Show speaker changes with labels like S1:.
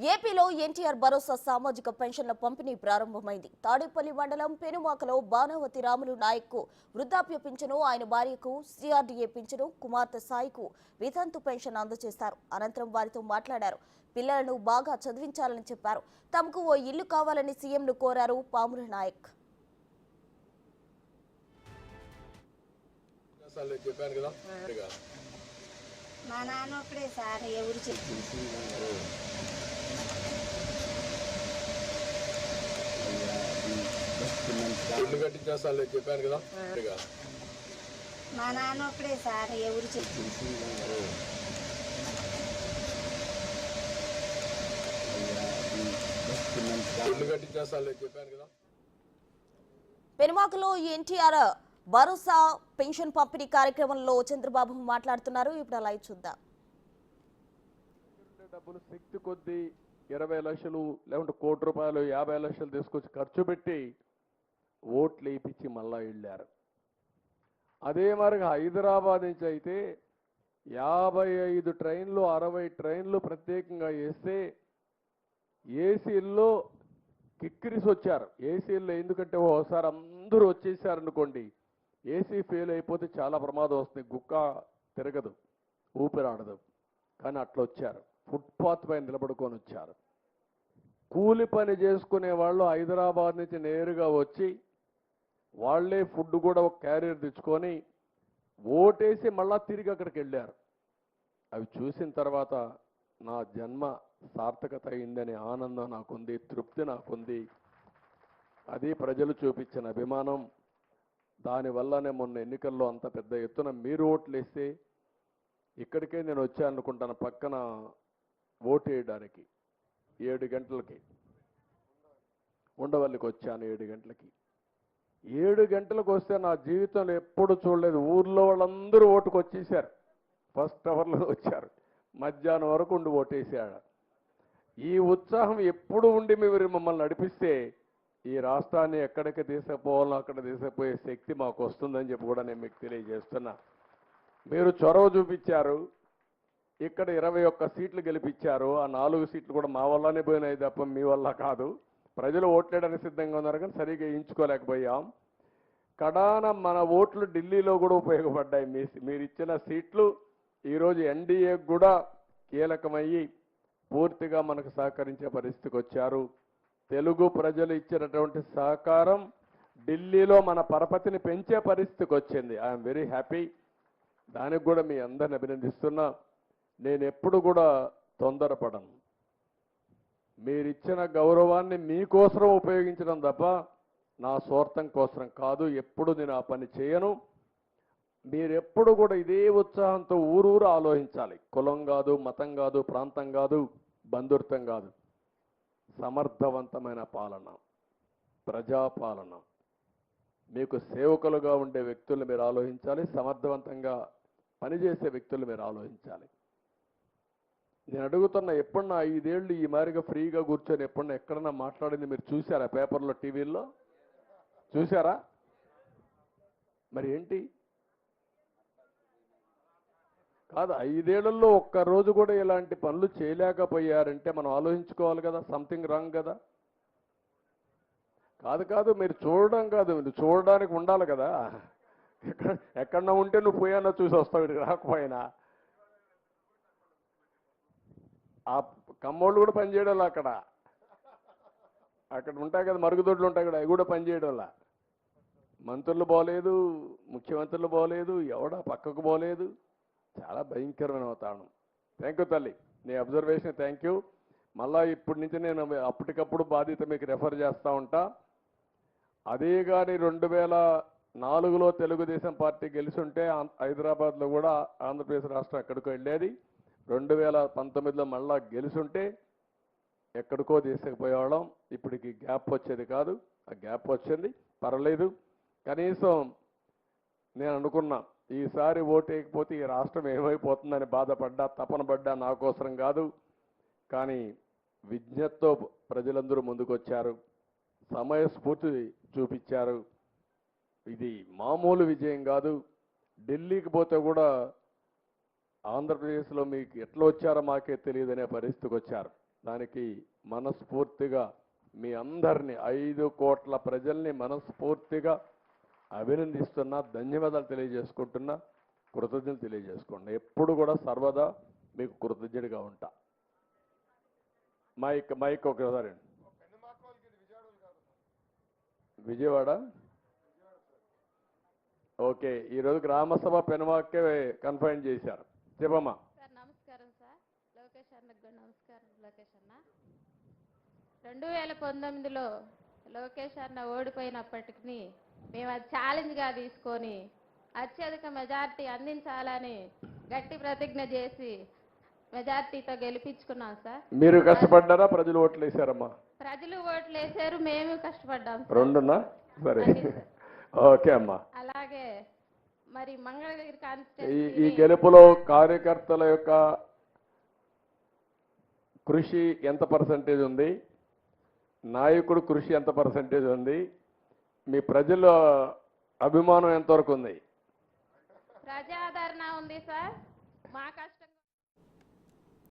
S1: ఏపీలో ఎన్టీఆర్ భరోసా సామాజిక పెన్షన్ల పంపిణీ ప్రారంభమైంది. తాడేపల్లి మండలం పెనుమాకలో బాణావతి రాములు నాయక్కు వృద్ధాప్య పింఛను, ఆయన భార్యకు సిఆర్డీఏ పింఛను, కుమార్తె సాయికు వితంతు పెన్షన్ అందజేశారు. అనంతరం వారితో మాట్లాడారు. పిల్లలను బాగా చదివించాలని చెప్పారు. తమకు ఓ ఇల్లు కావాలని సీఎంను కోరారు పాముల నాయక్.
S2: మా నాన్న ఒక్కడే సార్, ఎవరు
S3: ఇల్లు కట్టించేస్తాను చెప్పాను కదా.
S2: మా నాన్న ఒక్కడే సార్, ఎవరు
S3: ఇల్లు కట్టించేస్తాను చెప్పాను కదా.
S1: పెనుమాకలో ఎన్టీఆర్ భరోసా పెన్షన్ పంపిణీ కార్యక్రమంలో చంద్రబాబు మాట్లాడుతున్నారు. ఇప్పుడు లైవ్ చూద్దాం.
S4: డబ్బులు శక్తి కొద్దీ 20 లక్షలు లేకుంటే కోటి రూపాయలు 50 లక్షలు తీసుకొచ్చి ఖర్చు పెట్టి ఓట్లు వేయించి మళ్ళా వెళ్ళారు. అదే మరిగా హైదరాబాద్ నుంచి అయితే 55 ట్రైన్లు 60 ట్రైన్లు ప్రత్యేకంగా వేస్తే ఏసీల్లో కిక్కిరిసి వచ్చారు. ఏసీల్లో ఎందుకంటే ఓసారి అందరూ వచ్చేసారనుకోండి, ఏసీ ఫెయిల్ అయిపోతే చాలా ప్రమాదం వస్తుంది, గుక్క తిరగదు, ఊపిరాడదు. కానీ అట్లా వచ్చారు, ఫుట్పాత్ పైన నిలబడుకొని వచ్చారు. కూలి పని చేసుకునే వాళ్ళు హైదరాబాద్ నుంచి నేరుగా వచ్చి వాళ్లే ఫుడ్ కూడా ఒక క్యారియర్ తెచ్చుకొని ఓటేసి మళ్ళా తిరిగి అక్కడికి వెళ్ళారు. అవి చూసిన తర్వాత నా జన్మ సార్థకత అయిందనే ఆనందం నాకుంది, తృప్తి నాకుంది. అది ప్రజలు చూపించిన అభిమానం. దానివల్లనే మొన్న ఎన్నికల్లో అంత పెద్ద ఎత్తున మీరు ఓట్లు వేస్తే ఇక్కడికే నేను వచ్చాననుకుంటాను. పక్కన ఓటు వేయడానికి 7 గంటలకి ఉండవల్లికి వచ్చాను. 7 గంటలకి 7 గంటలకు వస్తే నా జీవితంలో ఎప్పుడు చూడలేదు. ఊర్లో వాళ్ళందరూ ఓటుకు వచ్చేసారు, ఫస్ట్ అవర్లో వచ్చారు, మధ్యాహ్నం వరకు ఉండి ఓటేసాడు. ఈ ఉత్సాహం ఎప్పుడు ఉండి మీరు మమ్మల్ని నడిపిస్తే ఈ రాష్ట్రాన్ని ఎక్కడికి తీసుకుపోవాలో అక్కడ తీసుకుపోయే శక్తి మాకు వస్తుందని చెప్పి కూడా నేను మీకు తెలియజేస్తున్నా. మీరు చొరవ చూపించారు, ఇక్కడ 21 సీట్లు గెలిపించారు. ఆ 4 సీట్లు కూడా మా వల్లనే పోయినాయి తప్ప మీ వల్ల కాదు. ప్రజలు ఓట్లేయడానికి సిద్ధంగా ఉన్నారు కానీ సరిగ్గా ఎంచుకోలేకపోయాం. కడాన మన ఓట్లు ఢిల్లీలో కూడా ఉపయోగపడ్డాయి. మీరు ఇచ్చిన సీట్లు ఈరోజు ఎన్డీఏకి కూడా కీలకమయ్యి పూర్తిగా మనకు సహకరించే పరిస్థితికి వచ్చారు. తెలుగు ప్రజలు ఇచ్చినటువంటి సహకారం ఢిల్లీలో మన పరపతిని పెంచే పరిస్థితికి వచ్చింది. I'm very happy. దానికి కూడా మీ అందరిని అభినందిస్తున్నా. నేను ఎప్పుడు కూడా తొందరపడను. మీరిచ్చిన గౌరవాన్ని మీకోసం ఉపయోగించడం తప్ప నా స్వార్థం కోసం కాదు. ఎప్పుడు నేను ఆ పని చేయను. మీరెప్పుడు కూడా ఇదే ఉత్సాహంతో ఊరూరు ఆలోచించాలి. కులం కాదు, మతం కాదు, ప్రాంతం కాదు, బంధుత్వం కాదు. సమర్థవంతమైన పాలన, ప్రజాపాలన, మీకు సేవకులుగా ఉండే వ్యక్తులు మీరు ఆలోచించాలి. సమర్థవంతంగా పనిచేసే వ్యక్తులు మీరు ఆలోచించాలి. నేను అడుగుతున్నా, ఎప్పుడన్నా 5 ఏళ్ళు ఈ మాదిరిగా ఫ్రీగా కూర్చొని ఎప్పుడన్నా ఎక్కడన్నా మాట్లాడింది మీరు చూసారా? పేపర్లో, టీవీల్లో చూసారా? మరి ఏంటి కాదు, 5 ఏళ్లలో ఒక్కరోజు కూడా ఇలాంటి పనులు చేయలేకపోయారంటే మనం ఆలోచించుకోవాలి కదా, సంథింగ్ రాంగ్ కదా. కాదు మీరు చూడడం కాదు, మీరు చూడడానికి ఉండాలి కదా. ఎక్కడన్నా ఉంటే నువ్వు పోయానో చూసి వస్తావు, ఇక్కడికి రాకపోయినా. ఆ కమ్మోళ్ళు కూడా పనిచేయడం అక్కడ ఉంటాయి కదా, మరుగుదొడ్లు ఉంటాయి కదా, అవి కూడా పనిచేయడం. మంత్రులు పోలేదు, ముఖ్యమంత్రులు పోలేదు, ఎవడా పక్కకు పోలేదు. చాలా భయంకరమైన వాతావరణం. థ్యాంక్ యూ తల్లి, నీ అబ్జర్వేషన్ థ్యాంక్ యూ. మళ్ళా ఇప్పటి నుంచి నేను అప్పటికప్పుడు బాధ్యత మీకు రెఫర్ చేస్తూ ఉంటా. అదే కానీ 2004లో తెలుగుదేశం పార్టీ గెలిచుంటే హైదరాబాద్లో కూడా ఆంధ్రప్రదేశ్ రాష్ట్రం ఎక్కడికో వెళ్ళేది. 2019లో మళ్ళా గెలుచుంటే ఎక్కడికో తీసుకుపోయేవాళ్ళం. ఇప్పటికి గ్యాప్ వచ్చేది కాదు. ఆ గ్యాప్ వచ్చింది, పర్లేదు. కనీసం నేను అనుకున్నా, ఈసారి ఓటేయకపోతే ఈ రాష్ట్రం ఏమైపోతుందని బాధపడ్డా, తపన పడ్డా, నా కోసం కాదు. కానీ విజ్ఞతతో ప్రజలందరూ ముందుకొచ్చారు, సమయస్ఫూర్తి చూపించారు. ఇది మామూలు విజయం కాదు. ఢిల్లీకి పోతే కూడా ఆంధ్రప్రదేశ్లో మీకు ఎట్లా వచ్చారో మాకే తెలియదనే పరిస్థితికి వచ్చారు. దానికి మనస్ఫూర్తిగా మీ అందరినీ 5 కోట్ల ప్రజల్ని మనస్ఫూర్తిగా అభినందిస్తున్నా, ధన్యవాదాలు తెలియజేసుకుంటున్నా, కృతజ్ఞతలు తెలియజేసుకుంటున్నా. ఎప్పుడు కూడా సర్వదా మీకు కృతజ్ఞుడిగా ఉంటా. మైక్ ఒకసారి. విజయవాడ ఓకే. ఈరోజు గ్రామసభ పెనుమాకే కన్ఫైన్ చేశారు. చెప్పమ్మా.
S5: సార్ నమస్కారం సార్. లోకేష్ అన్నకు కూడా నమస్కారం. లోకేష్ అన్న 2019లో లోకేష్ అన్న ఓడిపోయినప్పటికీ మేము అది ఛాలెంజ్గా తీసుకొని అత్యధిక మెజార్టీ అందించాలని గట్టి ప్రతిజ్ఞ చేసి మెజార్టీతో గెలిపించుకున్నాం సార్.
S4: మీరు కష్టపడ్డారా, ప్రజలు ఓట్లు వేశారమ్మా?
S5: ప్రజలు ఓట్లు వేశారు, మేము కష్టపడ్డాం సార్.
S4: రెండున్నా? సరే ఓకే అమ్మా.
S5: అలాగే మరి మంగళగిరి
S4: ఈ
S5: కాన్స్టిట్యూన్సీ
S4: గెలుపులో కార్యకర్తల యొక్క కృషి ఎంత పర్సంటేజ్ ఉంది, నాయకుడు కృషి ఎంత పర్సంటేజ్ ఉంది, మీ ప్రజల అభిమానం ఎంతవరకు ఉంది?
S5: ప్రజాదరణ ఉంది సార్. మా కష్టం